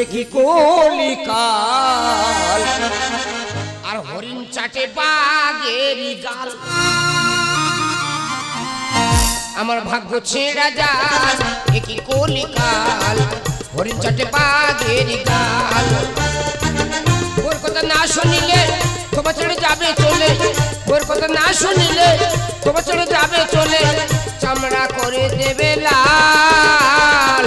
একই কলিকাল আর হরিণ চাটে বাঘেরি গাল আমার ভাগ্য ছেড়া যায় একই কলিকাল হরিণ চাটে বাঘেরি গাল ওর কথা না শুনিলে তোমার ছেড়ে যাবে চলে ওর কথা না শুনিলে তোমার ছেড়ে যাবে চলে চামড়া করে দেবে লাল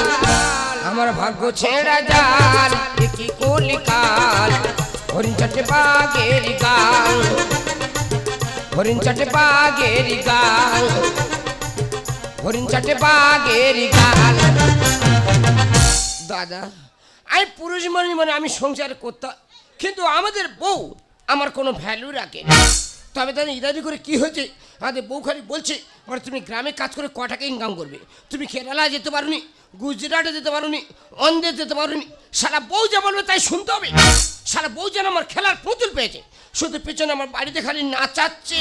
আমার ভাগ্য ছেড়া যায় একই কলিকাল হরিণ চাটে বাঘেরি গাল হরিণ চাটে বাঘেরি গাল হরিণ চাটে বাঘেরি গাল দাদা আমি পুরুষ মানে আমি সংসার করতাম কিন্তু আমাদের বউ আমার কোনো ভ্যালু রাখে তবে তাদের ইত্যাদি করে কী হয়েছে আমাদের বউ খালি বলছে মানে তুমি গ্রামে কাজ করে ক টাকা ইনকাম করবে তুমি কেরালা যেতে পারোনি গুজরাটে যেতে পারোনি অন্ধ্রে যেতে পারোনি সারা বউ যা বলবে তাই শুনতে হবে সারা বউ যেন আমার খেলার পুতুল পেয়েছে শুধু পেছনে আমার বাড়িতে খালি নাচাচ্ছে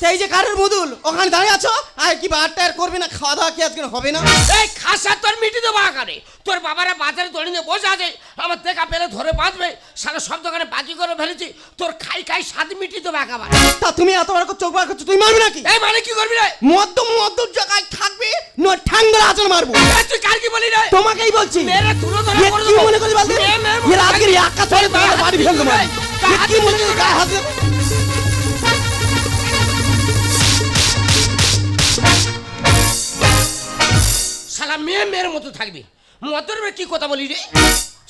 এই যে কারোর মুদুল ওখানে দাঁড়িয়ে আছো আর কি বারটা আর করবে না খাওয়া দাওয়া কি আজকে হবে না এই খাসা তোর মিটি দেবো আকারে তোর বাবারা বাজারে দড়ি নিয়ে বসে আছে আমার দেখা পেলে ধরে বাঁধবে সারা সব দোকানে বাজি করে ফেলেছি তোর খাই খাই স্বাদ মিটি দেবো একেবারে তা তুমি এত বড় চোখ বার করছো তুই মারবি নাকি এই মানে কি করবি রে মদ্যম জায়গায় থাকবে না ঠ্যাং ধরে আচর মারবো তুই কার কি বলি রে তোমাকেই বলছি মেরে তুলো ধরে করে কি মনে করি বলতে এর আজকে একা চলে বাড়ি ফেলতে মারি কি মনে করি গায়ে হাত শালা মেয়ের মতো থাকবি মতর কি কথা বলি রে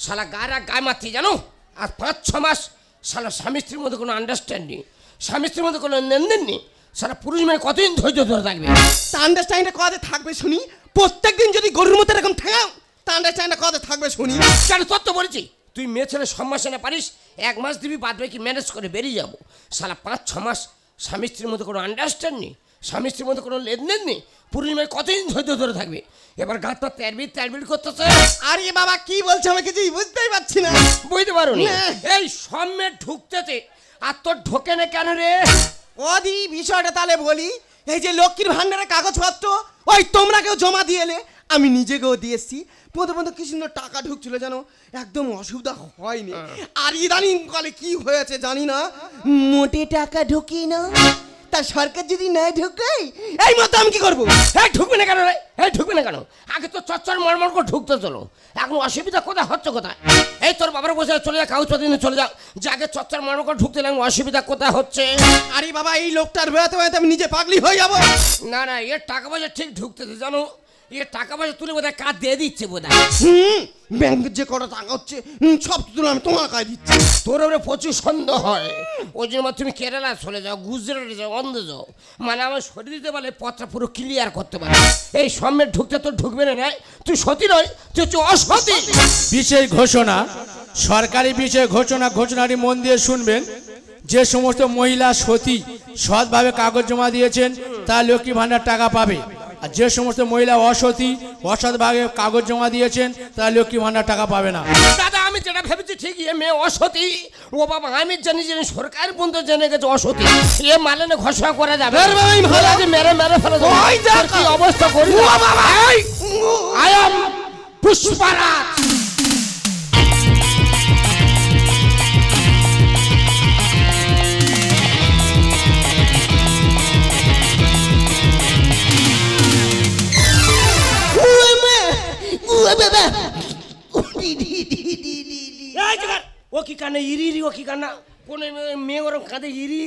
শালা গায়ে মারতে জানো আর 5-6 মাস শালা স্বামী স্ত্রীর মধ্যে কোনো আন্ডারস্ট্যান্ডিং স্বামী স্ত্রীর মধ্যে কোনো লেনদেন নেই শালা পুরুষ মেয়ে কতদিন ধৈর্য ধরে থাকবে তা আন্ডারস্ট্যান্ডিংটা কবে থাকবে শুনি প্রত্যেকদিন যদি গরুর মতো এরকম ঠেঙাও তা আন্ডারস্ট্যান্ডিংটা কবে থাকবে শুনি কেন তোর তো বলেছি তুই মেয়ে ছেলে সম্মাসে না পারিস 1 মাস দিবি বাদ বাকি ম্যানেজ করে বেরিয়ে যাবো শালা 5-6 মাস স্বামী স্ত্রীর মধ্যে কোনো আন্ডারস্ট্যান্ডিং স্বামী স্ত্রীর মধ্যে কোনো লেনদেন নেই পুরুষ মেয়ে কতদিন ধৈর্য ধরে থাকবে এবার গাঁতটা তেরবিট করতেছে আরে বাবা কি বলছে আমি কিছুই বুঝতেই পারছি না বুঝতে পারো নি এই সামনে ঢুকতেছে আর তোর ঢোকে না কেন রে ওদি বিষয়টা তাহলে বলি এই যে লক্ষ্মীর ভান্ডারের কাগজপত্র ওই তোমরা কেউ জমা দিয়ে এলে আমি নিজেকেও দিয়েছি প্রথমত কি সুন্দর টাকা ঢুকছিল জানো একদম অসুবিধা হয়নি আর ইদানিং কালে কি হয়েছে জানি না মোটে টাকা ঢুকি না তা সরকার যদি না ঢুকে এই মতো আমি কি করবো এই ঢুকবে না কেন রে এই ঢুকবে না কেন আগে তো চচ্চর মরমর করে ঢুকতে চলো এখন অসুবিধা কোথায় হচ্ছে কোথায় এই তোর বাবার বসে চলে যা কাগজ দিনে চলে যাও যাকে চচ্চর মরমর করে ঢুকতে লাগবে অসুবিধা কোথায় হচ্ছে আরে বাবা এই লোকটার বেড়াতে বেড়াতে আমি নিজে পাগলি হয়ে যাবো না না এর টাকা পয়সা ঠিক ঢুকতেছে জানো এর টাকা পয়সা তুলে বোধহয় কাজ দিয়ে দিচ্ছে বোধহয় ব্যাংকের যে কটা টাকা হচ্ছে সব তুলে আমি তোমার কাছে দিচ্ছি তোর ওপরে প্রচুর সন্দেহ হয় ওই জন্য তুমি কেরালা চলে যাও গুজরাটে যাও অন্ধ্রে যাও মানে আমার সরিয়ে দিতে পারলে পথটা পুরো ক্লিয়ার করতে পারে এই সামনে ঢুকতে তোর ঢুকবে না তুই সতী নয় তুই হচ্ছে অসতী বিশেষ ঘোষণা সরকারি বিশেষ ঘোষণাটি মন দিয়ে শুনবেন যে সমস্ত মহিলা সতী সৎভাবে কাগজ জমা দিয়েছেন তারা লক্ষ্মী ভাণ্ডার টাকা পাবে আর যে সমস্ত মহিলা অসতী অসৎভাবে কাগজ জমা দিয়েছেন তারা লক্ষ্মী ভাণ্ডার টাকা পাবে না দাদা আমি যেটা ভেবেছি ঠিক এ মেয়ে অসতী ও বাবা আমি জানি যে সরকার বন্ধু জেনে গেছে অসতী এ মালেনে ঘোষণা করা যাবে মেরে ফেলে কি অবস্থা করি আই এম পুষ্পারাজ ও কি কানে ইরি ও কি কান্না কোন মেয়ে ওরম কাঁদে ইরি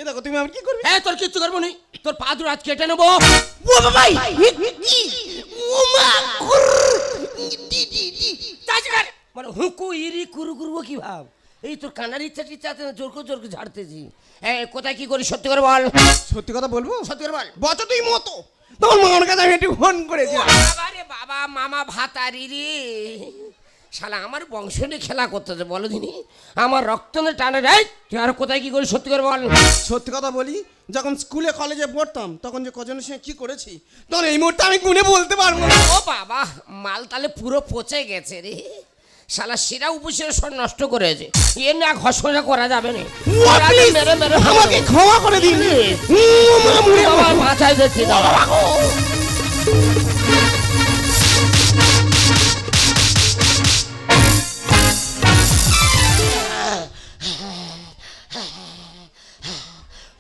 দেখো তুমি আমি কি করবি হ্যাঁ তোর কিচ্ছু করবো নি তোর পা দুটো আজ কেটে নেবো ও বাবাই মানে হুঁকু ইরি কুরু করবো কি ভাব এই তোর কানার ইচ্ছা জোর করে ঝাড়তেছি হ্যাঁ কোথায় কি করি সত্যি করে বল সত্যি কথা বলবো সত্যি করে বল বছর তুই মতো তোমার মামার কাছে আমি একটু ফোন করেছিলাম বাবা মামা ভাতারি রে শালা আমার বংশ নিয়ে খেলা করতেছে বলো দিনি আমার রক্ত নিয়ে টানে রে তুই আর কোথায় কি করি সত্যি করে বল সত্যি কথা বলি যখন স্কুলে কলেজে পড়তাম তখন যে কজনের সঙ্গে কি করেছি তখন এই মুহূর্তে আমি গুনে বলতে পারবো না ও বাবা মাল তাহলে পুরো পচে গেছে রে শালা শিরা উপশিরা সব নষ্ট করেছে এ না ঘষা করা যাবে না আমাকে ক্ষমা করে দিন আমার মাথায় দেখছি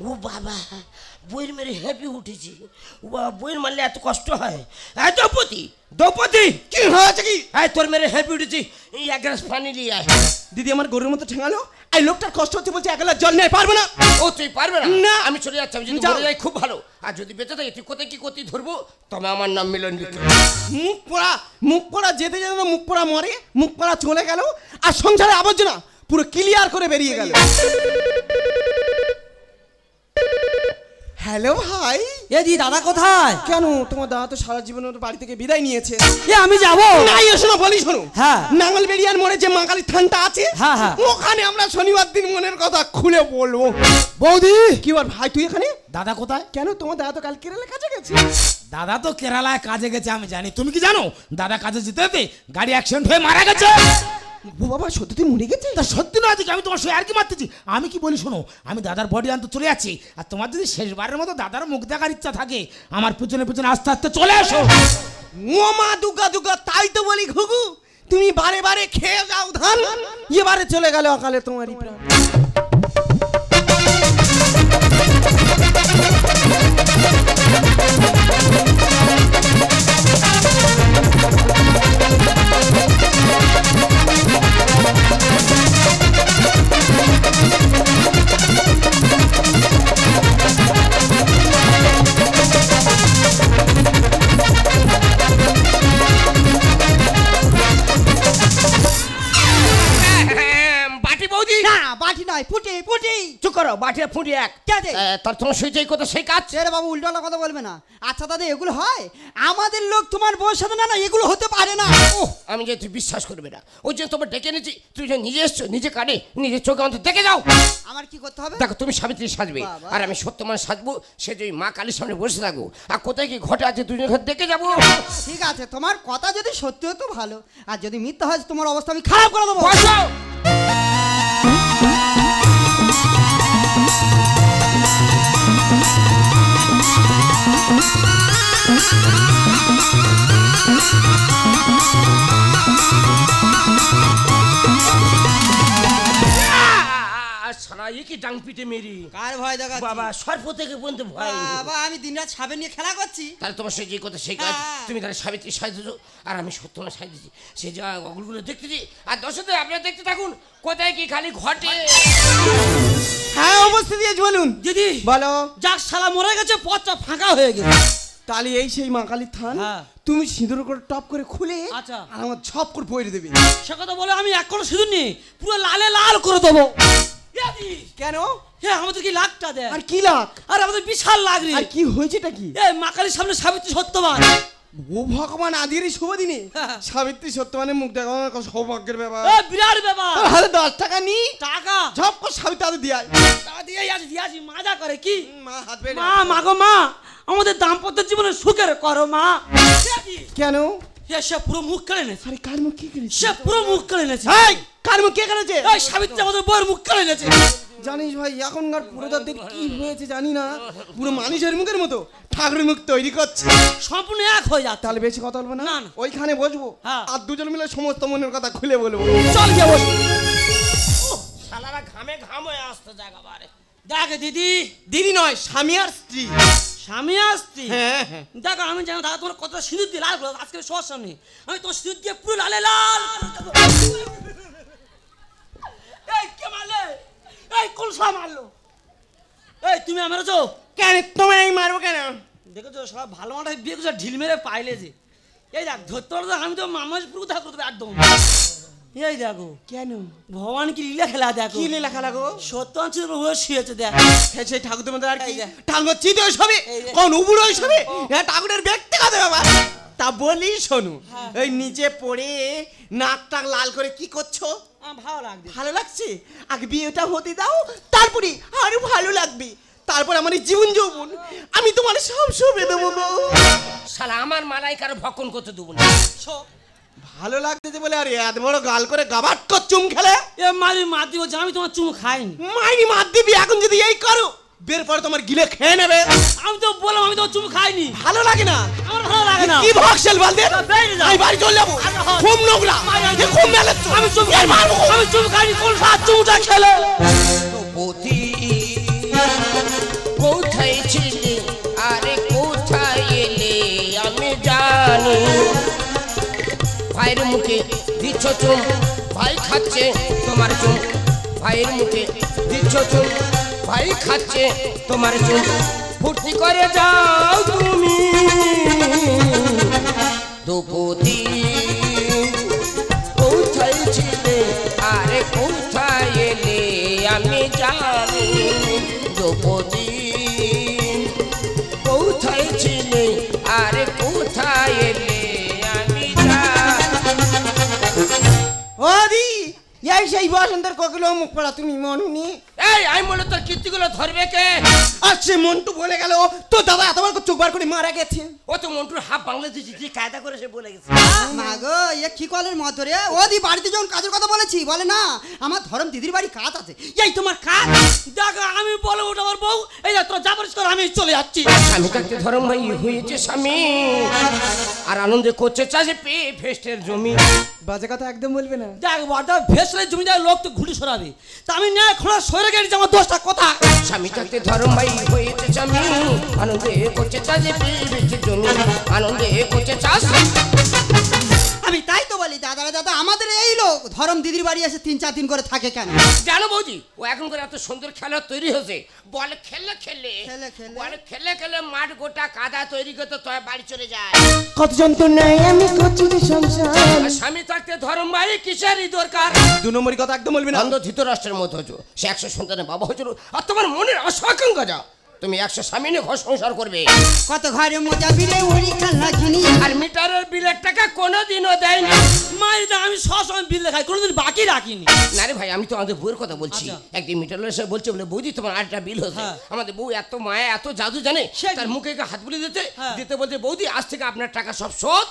ও বাবা বইয়ের মেরে হেঁপে উঠেছি। ও বাবা বইয়ের মারলে এত কষ্ট হয়? হ্যাঁ দ্রৌপদী, দ্রৌপদী কি হয়েছে কি? হ্যাঁ তোর মেরে হেঁপে উঠেছি, এই এক গ্লাস পানি নিয়ে আয়। দিদি আমার গরুর মতো ঠেঙালো, এই লোকটার কষ্ট হচ্ছে বলছে এক গ্লাস জল নেই, পারবো না। ও তুই পারবে না? না। আমি চলে যাচ্ছি, আমি যদি যাও। মরে যাই খুব ভালো, আর যদি বেঁচে থাকি তুই কোথায় কি করতে ধরবো, তবে আমার নাম মিলন বিক্রম। মুখ পোড়া যেতে যেতে তো মুখ পোড়া মরে, মুখ পোড়া চলে গেল, আর সংসারে আবর্জনা পুরো ক্লিয়ার করে বেরিয়ে গেল। হ্যালো ভাই। এ দি দাদা কোথায়? কেন তোমার দাদা তো সারা জীবন ওর বাড়ি থেকে বিদায় নিয়েছে। এ আমি যাব না শোনো বলি শোনো, হ্যাঁ। নাঙ্গল বেরিয়ার মোড়ে যে মা কালীর থানটা আছে, হ্যাঁ, হ্যাঁ। ওখানে আমরা শনিবার দিন মনের কথা খুলে বলবো। বৌদি কি বল ভাই তুই এখানে? দাদা কোথায়? কেন তোমার দাদা তো কাল কেরালে কাছে গেছে। দাদা তো কেরালায় কাজে গেছে আমি জানি, তুমি কি জানো? দাদা কাজে যেতে যেতে গাড়ি অ্যাক্সিডেন্ট হয়ে মারা গেছে। ও বাবা সত্যি তুই মরে গেছে? তা সত্যি নয় দেখি, আমি তোমার সঙ্গে আর কি মারতেছি। আমি কি বলি শোনো, আমি দাদার বডি আনতে চলে যাচ্ছি, আর তোমার যদি শেষবারের মতো দাদার মুখ দেখার ইচ্ছা থাকে আমার পিছনে পিছনে আস্তে আস্তে চলে আসো। ও মা দুর্গা দুর্গা, তাই তো বলি ঘুঘু তুমি বারে বারে খেয়ে যাও ধান, এবারে চলে গেল অকালে তোমারই প্রাণ। বাটি বৌদি, না বাটি নয়, ফুটি ফুটি। চুপ করো, বাটি আর ফুটি এক। কে আছে? তার তোমার সই যাই কথা সেই কাজ। রে বাবু উল্টো কথা বলবে না। আচ্ছা দাদা এগুলো হয়? আমাদের লোক তোমার বউর সাথে না, না এগুলো হতে পারে না। ওহ, আমি যে তুই বিশ্বাস করবে না, ওই যে তোমার ডেকে এনেছি, তুই যে নিজে এসছো, নিজে কানে নিজের চোখে আমাদের দেখে যাও। আমার কি করতে হবে? দেখো তুমি সাবিত্রী সাজবে, বাবা। আর আমি সত্যমান সাজবো, সে যে মা কালীর সামনে বসে থাকবো, আর কোথায় কি ঘটে আছে দুজনের ঘর দেখে যাবো। ঠিক আছে, তোমার কথা যদি সত্যি হতো ভালো, আর যদি মিথ্যা হয় তোমার অবস্থা আমি খারাপ করে দেবো। বসো। সারা কি ডাং পিটে মেরি কার ভয় দেখা? বাবা সর্প থেকে পর্যন্ত ভয়। বাবা আমি দিনরাত সাপে নিয়ে খেলা করছি। তাহলে তোমার সে যে কথা সেই কাজ, হ্যাঁ। তুমি তাহলে সাবিত্রী সাজতেছো, আর আমি সত্যনা সাজতেছি, সে যা অগুলগুলো দেখতেছি, আর দর্শক আপনারা দেখতে থাকুন কোথায় কি খালি ঘটে। হ্যাঁ অবস্থা দিয়েছি বলুন দিদি বলো। যাক শালা মরে গেছে, পথটা ফাঁকা হয়ে গেছে। তাহলে এই সেই মা কালীর থান, হ্যাঁ। তুমি সিঁদুর করে টপ করে খুলে আচ্ছা। আর আমার ছপ করে পরে দেবে। সে কথা বলে আমি এক কোনো সিঁদুর নেই, পুরো লালে লাল করে দেবো। এ দি, কেন? হে আমাদের কি লাখটা দেয়? আর কি লাগ? আর আমাদের বিশাল লাগ রে। আর কি হয়েছেটা কি? এ মা কালীর সামনে সাবিত্রী সত্যবান। ও ভগবান, আজকের এই শুভ দিনে হ্যাঁ। সাবিত্রী সত্যবানের মুখ দেখা আমার একটা সৌভাগ্যের ব্যাপার। এ বিরাট ব্যাপার। তোর হাতে 10 টাকা নি, টাকা ঝপ করে সাবিত্রী হাতে দিয়ে আয়। টাকা দিয়ে দিয়াছি মাজা করে কি? মা হাত বেড়ে মা মাগো মা, আমাদের দাম্পত্য জীবনে সুখের করো মা। কেন? সে পুরো মুখ কেড়ে নেছে, আরে কার মুখ কি করেছে? সে পুরো মুখ কেড়ে নেছে। এই কার মুখ কে করেছে? এই সাবিত্রী আমাদের বউয়ের মুখ কেড়ে নেছে। জানিস ভাই এখনকার পুরোদের কি হয়েছে জানি না, পুরো মানুষের মুখের মতো ঠাকুরের মুখ তৈরি করছে। সম্পূর্ণ এক হয়ে যাচ্ছে। তাহলে বেশি কথা বলবো না, না, না। ওইখানে বসবো হ্যাঁ। আর দুজন মিলে সমস্ত মনের কথা খুলে বলবো। চল গিয়ে বস। শালারা ঘামে ঘাম হয়ে আসতে জায়গা বারে। দেখ দিদি, দিদি নয় স্বামী আর স্ত্রী। স্বামী আসছি। হ্যাঁ হ্যাঁ। দেখো আমি জানো দাদা তোমার কতটা সিঁদুর দিয়ে লাল করো আজকে সবার সামনে, আমি তোমার সিঁদুর দিয়ে পুরো লালে লাল। এই কে মারলে? এই কোন সা মারলো? এই তুমি মেরেছো? কেন তোমায় আমি মারবো কেন? দেখেছো সব ভালো মাথায় বিয়ে করছে, ঢিল মেরে পাইলে যে। এই দেখ ধরতে পারতো, আমি তো মামাজ পুরো দেখা করতে একদম। এই দেখো কেন? ভগবান কি লীলা খেলা দেখো। কি লেখা লাগো? সত্য অঞ্চল হয়ে শুয়েছে দেখ। সেই ঠাকুর তোমাদের আর কি এই যে। ঠাকুর চিত সবে এই যে। কোন উবুড় সবে ঠাকুরের ব্যক্তিগত ব্যাপার। তা বলি শোনো, এই নিচে পড়ে নাক টাক লাল করে কি করছো? আমার ভালো লাগবে। ভালো লাগছে? আগে বিয়েটা হতে দাও, তারপরে আরো ভালো লাগবে। তারপর আমার এই জীবন যৌবন আমি তোমার সব শোভে দেবো গো। শালা আমার মালাই কারো ভক্ষণ করতে দেবো না। ভালো লাগতেছে বলে আর এত বড় গাল করে গাবাট কর চুম খেলে। এ মারি মাতি বলছে আমি তোমার চুমু খাইনি। মাইনি মার দিবি এখন যদি এই করো, বের পরে তোমার গিলে খেয়ে নেবে। আমি তো বললাম আমি তোমার চুমু খাইনি। ভালো লাগে না? আমার ভালো লাগে না। কি ভক্সেল বল দে, আমি বাড়ি চলে যাবো। খুব নোংরা, এ খুব মেলাচ্ছ। আমি চুমু এই মারবো। আমি চুমু খাইনি। কোন সাত চুমুটা খেলে? পতি কোথায় ছিলে আরে কোথায় এলে আমি জানি। ভাইয়ের মুখে দিচ্ছ চুম, ভাই খাচ্ছে তোমার চুম। ভাইয়ের মুখে দিচ্ছ চুম, ভাই খাচ্ছে তোমার চুম। ফুর্তি করে যাও তুমি দ্রৌপদী, কোথায় ছিলে আরে কোথায় এলে আমি জানি। দ্রৌপদী কোথায় ছিলে আরে কোথায় এলে আমি জানি। ওদি এই সেই বসন্তের কোকিল মুখ পড়া তুমি মনুনি। এই আমি বলে তোর কীর্তিগুলো ধরবে কে? আর সে মন্টু বলে গেল তো দাদা এতবার চোখ বার করে মারা গেছে। ও তো মন্টুর হাফ বাংলাদেশি যে কায়দা করে সে বলে গেছে। মা গো এ কি কলের মত রে? ওদি বাড়িতে যখন কাজের কথা বলেছি বলে না আমার ধরম দিদির বাড়ি কাজ আছে। এই তোমার কাজ দেখো আমি বলে ওটা আমার বউ, এই যে তোর যাবরিস কর, আমি চলে যাচ্ছি। স্বামী থাকতে ধরম ভাই হয়েছে স্বামী, আর আনন্দে করছে চাষে পেয়ে ফেস্টের জমি। বাজে কথা একদম বলবে না। দেখ বড়দা ভেসরের জমিদার লোক তো ঘুরে সরাবে, তা আমি না খোলা সরে গেছি আমার দোষটা কথা। স্বামী থাকতে ধরম ভাই হয়েছে স্বামী, আনন্দে করছে চাষে পেয়ে ফেস্টের জমি। আনন্দে করছে চাষ। আমি তাই তো বলি দাদারা দাদা আমাদের এই লোক ধরম দিদির বাড়ি এসে 3-4 দিন করে থাকে কেন জানো বৌদি? ও এখন করে এত সুন্দর খেলা তৈরি হয়েছে, বল খেলে খেলে খেলে খেলে? বল খেলে খেলে মাঠ গোটা কাদা তৈরি করতে তো বাড়ি চলে যায়। কত যন্ত্রণায় আমি করছি যে সংসার। আর স্বামী থাকতে ধরম ভাই কিসেরই দরকার? 2 নম্বরই কথা একদম বলবে না। অন্ধ ধৃতরাষ্ট্রের মতো হয়েছো, সে 100 সন্তানের বাবা হয়েছিল, আর তোমার মনের আশা আকাঙ্ক্ষা যা তুমি 100 স্বামী নিয়ে ঘর সংসার করবে। কত ঘরে মজা বিরে ওরি খেলনা কিনি। আর মিটারের বিলের টাকা কোনোদিনও দেয়নি। মায়ের আমি সবসময় বিল দেখাই, কোনোদিন বাকি রাখিনি। না রে ভাই, আমি তো আমাদের বউয়ের কথা বলছি। আচ্ছা। একদিন মিটারের এসে বলছে বলে বৌদি তোমার 8টা বিল হচ্ছে। হ্যাঁ। আমাদের বউ এত মায়া এত জাদু জানে, সে কি? তার মুখে হাত বুলিয়ে দিতে হ্যাঁ। দিতে বলতে বৌদি আজ থেকে আপনার টাকা সব শোধ।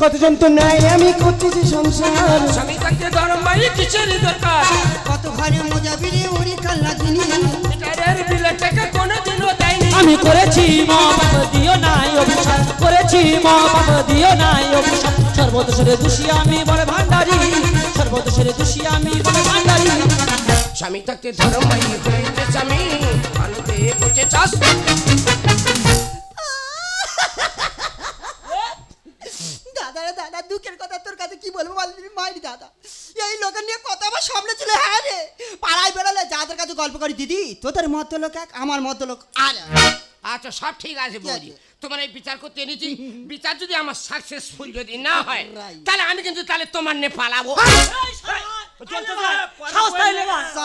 কত যন্ত্রণায় আমি করছি যে সংসার। স্বামী থাকতে ধরম ভাই কিসেরই দরকার? কত ঘরে মজা বিরে ওরি খেলনা কিনি। মিটারের বিলের টাকা কোনোদিনও দেয়নি। আমি করেছি মা বাবা দিও নাই অভিশাপ, করেছি মা বাবা দিও নাই অভিশাপ। সর্বদোষের দোষী আমি বড় ভান্ডারি, সর্বদোষের দোষী আমি বড় ভান্ডারি। স্বামী থাকতে ধরম ভাই হয়েছে স্বামী, আনন্দে করছে চাষ। দাদারা দাদা দুঃখের কথা তোর কাছে কি বলবো বলবি মাইরি দাদা। এই লোকের নিয়ে কথা আমার সামনে ছিল। হ্যাঁ রে পাড়ায় বেরোলে যাদের কাছে গল্প করি দিদি তোদের মধ্য লোক এক আমার মধ্য লোক আর। আচ্ছা সব ঠিক আছে বৌদি, তোমার এই বিচার করতে এনেছি। বিচার যদি আমার সাকসেসফুল যদি না হয় তাহলে আমি কিন্তু তাহলে তোমার নিয়ে পালাবো।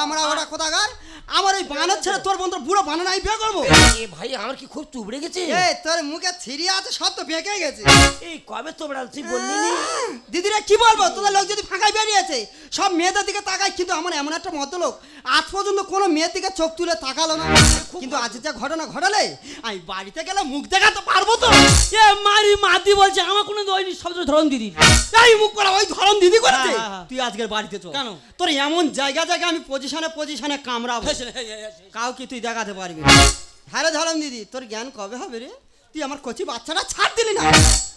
আমরা ওরা কোথাকার আমার ওই বানর ছেড়ে তোর বন্ধু বুড়ো বানর আমি বিয়ে করবো। এ ভাই আমার কি খুব চুবড়ে গেছে। এ তোর মুখে ছিড়ি আছে সব তো বেঁকে গেছে। এই কবে তোমরা তুই বললি নি? দিদিরা কি বলবো তোদের লোক যদি ফাঁকায় বেরিয়েছে সব মেয়েদের দিকে তাকায়, কিন্তু আমার এমন একটা মতলোক আজ পর্যন্ত কোনো মেয়ের দিকে চোখ তুলে তাকালো না। কিন্তু আজ যা ঘটনা ঘটালে আমি বাড়িতে গেলে মুখ দেখাতে পারবো তো। এ মারি মাদি বলছে আমার কোনো দইনি, শব্দ ধরন দিদি। এই মুখ করা ওই ধরন দিদি করেছে। হ্যাঁ, হ্যাঁ। তুই আজকের বাড়িতে চল। কেন? তোর এমন জায়গা জায়গা আমি পজিশনে কামড়াবো, কাউকে তুই দেখাতে পারবি না। হ্যাঁ রে ধরন দিদি তোর জ্ঞান কবে হবে রে? তুই আমার কচি বাচ্চাটা ছাড় দিলি না।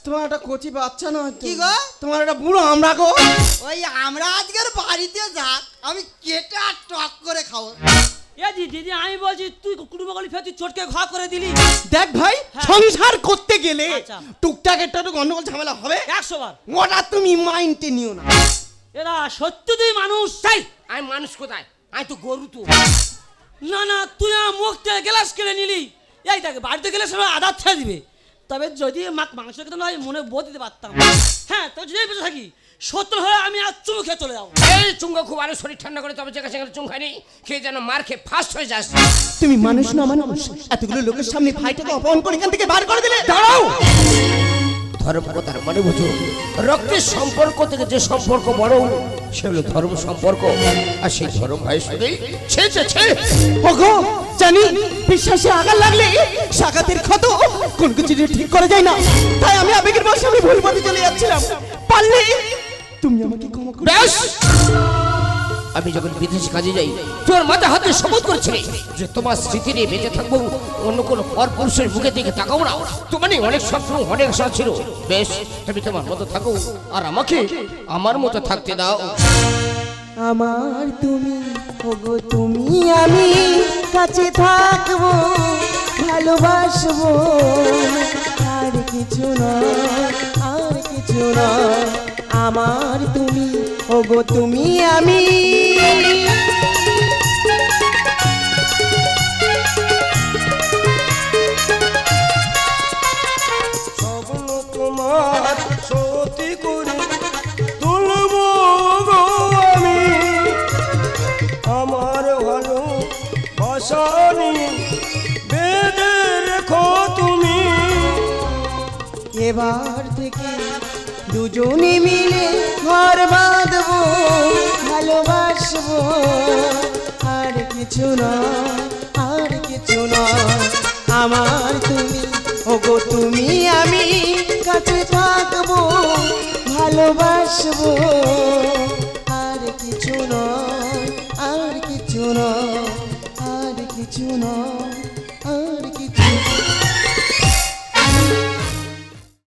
তোমার একটা কচি বাচ্চা নয় তো। কি গো? তোমার একটা বুড়ো আমরা গো। ওই আমরা আজকের বাড়িতে যাক আমি কেটে আর টক করে খাবো। এ দিদি আমি বলছি তুই কুটুম্বগলি ফের তুই চটকে ঘা করে দিলি। দেখ ভাই হ্যাঁ। সংসার করতে গেলে আচ্ছা। টুকটাক একটা তো গন্ডগোল ঝামেলা হবে। 100 বার। ওটা তুমি মাইন্ডে নিও না। এরা সত্যি তুই মানুষ। তাই আমি মানুষ কোথায়? আমি তো গরু তো। না না তুই আমার মুখ থেকে গ্লাস কেড়ে নিলি। এই দেখ বাড়িতে গেলে সবাই আদার ছেড়ে দিবে, তবে যদি মাংস খেতে নয় মনে বোধ দিতে পারতাম। হ্যাঁ তো যদি বেঁচে থাকি 70 হয়ে আমি আর চুমু খেয়ে চলে যাবো। এই চুঙ্গা খুব আরো শরীর ঠান্ডা করে, তবে যেখানে সেখানে চুম খাইনি খেয়ে যেন মার খেয়ে ফাস্ট হয়ে যাস। তুমি মানুষ না মানুষ, এতগুলো লোকের সামনে ভাইটাকে অপমান করে এখান থেকে বার করে দিলে। দাঁড়াও, ধর্ম কথার মানে বুঝো, রক্তের সম্পর্ক থেকে যে সম্পর্ক বড় সে হলো ধর্ম সম্পর্ক। আর সেই ধর্ম ভাই শুধু ছেছে ওগো জানি বিশ্বাসে আঘাত লাগলে সাগাতের ক্ষত কোন কিছু ঠিক করা যায় না। তাই আমি আবেগের বশে আমি ভুল পথে চলে যাচ্ছিলাম। পারলে তুমি আমাকে ক্ষমা করে ব্যাস। আমি যখন বিদেশে কাজে যাই তোর মাথা হাতে শপথ করেছিলে যে তোমার স্মৃতি নিয়ে বেঁচে থাকবো, অন্য কোনো পর পুরুষের মুখে দিকে তাকাবো না। তোমার অনেক স্বপ্ন অনেক আশা ছিল। বেশ, তুমি তোমার মতো থাকো আর আমাকে আমার মতো থাকতে দাও। আমার তুমি ওগো তুমি আমি কাছে থাকবো, ওগো তুমি আমি স্বপ্ন তোমার সত্যি করে তুলবো গো আমি, আমার ভালো বাসানি বেঁধে রেখো তুমি। এবার থেকে দুজনে মিলে ঘর বাঁধবো, ভালোবাসবো, আর কিছু নয়, আর কিছু নয়। আমার তুমি, ওগো তুমি আমি, কাছে থাকবো, ভালোবাসবো, আর কিছু নয়, আর কিছু নয়, আর কিছু নয়।